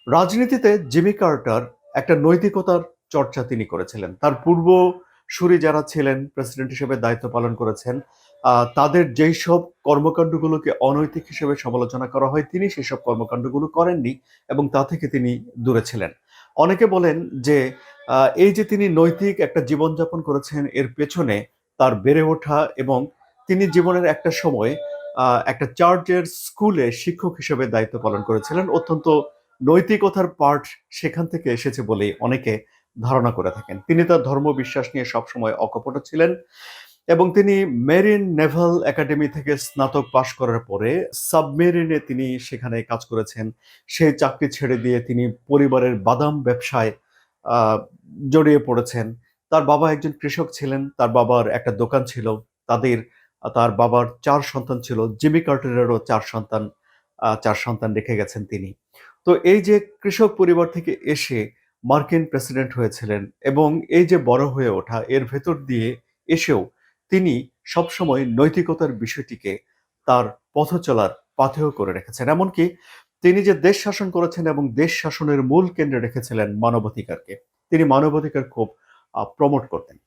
রাজনীতিতে Jimmy Carter একটা নৈতিকতার চর্চা তিনি করেছিলেন। তার পূর্বসূরি যারা ছিলেন প্রেসিডেন্ট হিসেবে দায়িত্ব পালন করেছেন, তাদের যেইসব কর্মকাণ্ডগুলোকে অনৈতিক হিসেবে সমালোচনা করা হয়, তিনি সেসব কর্মকাণ্ডগুলো করেননি এবং তা থেকে তিনি দূরে ছিলেন। অনেকে বলেন যে এই যে তিনি নৈতিক একটা জীবনযাপন করেছেন এর পেছনে তার বেড়ে ওঠা এবং তিনি জীবনের একটা সময় একটা চার্চের স্কুলে শিক্ষক হিসেবে দায়িত্ব পালন করেছিলেন। অত্যন্ত নৈতিকতার পার্ট সেখান থেকে এসেছে বলেই অনেকে ধারণা করে থাকেন। তিনি তার ধর্মবিশ্বাস নিয়ে সবসময় অকপট ছিলেন এবং তিনি মেরিন নেভাল একাডেমি থেকে স্নাতক পাশ করার পরে সাবমেরিনে তিনি সেখানে কাজ করেছেন। সেই চাকরি ছেড়ে দিয়ে তিনি পরিবারের বাদাম ব্যবসায় আ জড়িয়ে পড়েছেন। তার বাবা একজন কৃষক ছিলেন। তার বাবার একটা দোকান ছিল। তার বাবার ৪ সন্তান ছিল। জিমি কার্টারেরও ৪ সন্তান রেখে গেছেন তিনি। তো এই যে কৃষক পরিবার থেকে এসে মার্কিন প্রেসিডেন্ট হয়েছিলেন এবং এই যে বড় হয়ে ওঠা এর ভেতর দিয়ে এসেও তিনি সবসময় নৈতিকতার বিষয়টিকে তার পথ চলার পাথেয় করে রেখেছেন। এমনকি তিনি যে দেশ শাসন করেছেন এবং দেশ শাসনের মূল কেন্দ্রে রেখেছিলেন মানবাধিকারকে। তিনি মানবাধিকার খুব প্রমোট করতেন।